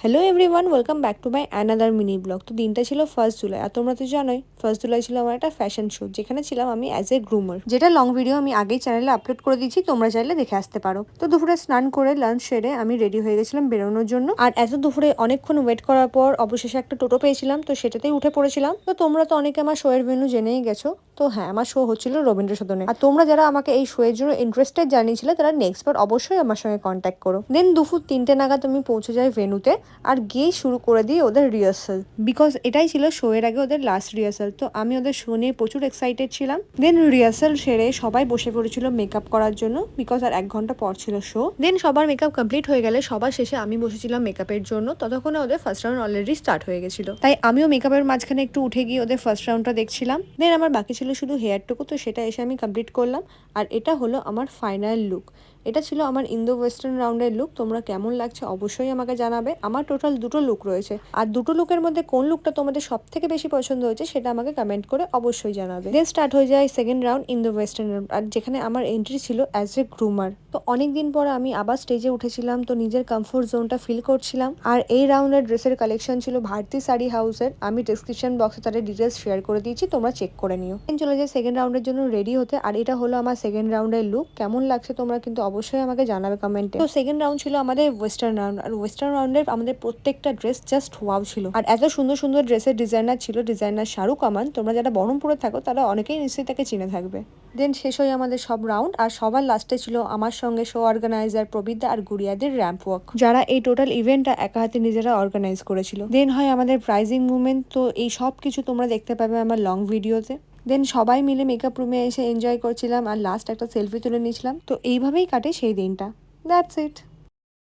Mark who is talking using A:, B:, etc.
A: Hello everyone, welcome back to my another mini blog. তো দিনটা ছিল 1 জুলাই, আর তোমরা তো জানোই 1 জুলাই ছিল আমার একটা ফ্যাশন শ্যুট, যেখানে ছিলাম আমি অ্যাজ এ গ্রুমার, যেটা লং ভিডিও আমি আগেই চ্যানেলে আপলোড করে দিয়েছি, তোমরা চাইলে দেখে আসতে পারো। তো দুপুরে স্নান করে লাঞ্চ সেরে আমি রেডি হয়ে গেছিলাম বেরোনোর জন্য। আর এত দুপুরে অনেকক্ষণ ওয়েট করার পর অবশেষে একটা টোটো পেয়েছিলাম, তো সেটাতেই উঠে পড়েছিলাম। তো তোমরা তো অনেকে আমার শো এর ভেন্যু জেনেই গেছো। তো হ্যাঁ, আমার শো হচ্ছিল রবীন্দ্র সদনে। আর তোমরা যারা আমাকে এই শো এর জন্য ইন্টারেস্টেড জানিয়েছিলে, তারা নেক্সট বার অবশ্যই আমার সঙ্গে কন্ট্যাক্ট করো। দেন দুপুর 3টে নাগাদ আমি পৌঁছে যাই ভেন্যুতে, আর গিয়ে শুরু করে দিই ওদের রিহার্সাল, বিকজ এটাই ছিল শো এর আগে ওদের লাস্ট রিহার্সাল। তো আমি ওদের শো নিয়ে প্রচুর এক্সাইটেড ছিলাম। দেন রিহার্সাল সেরে সবাই বসে পড়েছিল মেকআপ করার জন্য, বিকজ আর 1 ঘন্টা পর ছিল শো। দেন সবার মেকআপ কমপ্লিট হয়ে গেলে সবার শেষে আমি বসেছিলাম মেকআপের জন্য। ততক্ষণে ওদের ফার্স্ট রাউন্ড অলরেডি স্টার্ট হয়ে গেছিল, তাই আমিও মেকআপের মাঝখানে একটু উঠে গিয়ে ওদের ফার্স্ট রাউন্ডটা দেখছিলাম। দেন আমার বাকি ছিল শুধু হেয়ারটুকু, তো সেটা এসে আমি কমপ্লিট করলাম। আর এটা হলো আমার ফাইনাল লুক। এটা ছিল আমার ইন্দো ওয়েস্টার্ন রাউন্ডের লুক। তোমরা কেমন লাগছে অবশ্যই আমাকে জানাবে। আমার টোটাল 2টো লুক রয়েছে, আর 2টো লুকের মধ্যে কোন লুকটা তোমাদের সব থেকে বেশি পছন্দ হয়েছে সেটা আমাকে কমেন্ট করে অবশ্যই জানাবে। দেন স্টার্ট হয়ে যায় second round, Indo western round, আর যেখানে আমার এন্ট্রি ছিল অ্যাজ এ গ্রুমার। তো অনেকদিন পর আমি আবার স্টেজে উঠেছিলাম, তো নিজের কমফোর্ট জোনটা ফিল করছিলাম। আর এই রাউন্ডের ড্রেসের কালেকশন ছিল ভারতী শাড়ি হাউসের। আমি ডিসক্রিপশন বক্সে তাদের ডিটেলস শেয়ার করে দিয়েছি, তোমরা চেক করে নিও। চলে যায় সেকেন্ড রাউন্ডের জন্য রেডি হতে, আর এটা হলো আমার সেকেন্ড রাউন্ডের লুক। কেমন লাগছে তোমরা কিন্তু অবশ্যই আমাকে জানাবে কমেন্টে। তো সেকেন্ড রাউন্ড ছিল আমাদের ওয়েস্টার্ন রাউন্ড, আর ওয়েস্টার্ন রাউন্ডের আমাদের প্রত্যেকটা ড্রেস জাস্ট ওয়াও ছিল। আর এত সুন্দর সুন্দর ড্রেসের ডিজাইনার ছিল, ডিজাইনার শাহরুখ আমান। তোমরা যারা বহরমপুরে থাকো তারা অনেকেই নিশ্চয়ই তাকে চিনে থাকবে। দেন শেষ হয় আমাদের সব রাউন্ড, আর সবার লাস্টে ছিল আমার সঙ্গে শো অর্গানাইজার প্রবিদ্যা আর গুড়িয়াদের র্যাম্প ওয়াক, যারা এই টোটাল ইভেন্টটা একা হাতে নিজেরা অর্গানাইজ করেছিল। দেন হয় আমাদের প্রাইজিং মুভমেন্ট। তো এই সব কিছু তোমরা দেখতে পাবে আমার লং ভিডিওতে। দেন সবাই মিলে মেকআপ রুমে এসে এনজয় করছিলাম, আর লাস্ট একটা সেলফি তুলে নিয়েছিলাম। তো এইভাবেই কাটে সেই দিনটা। That's it.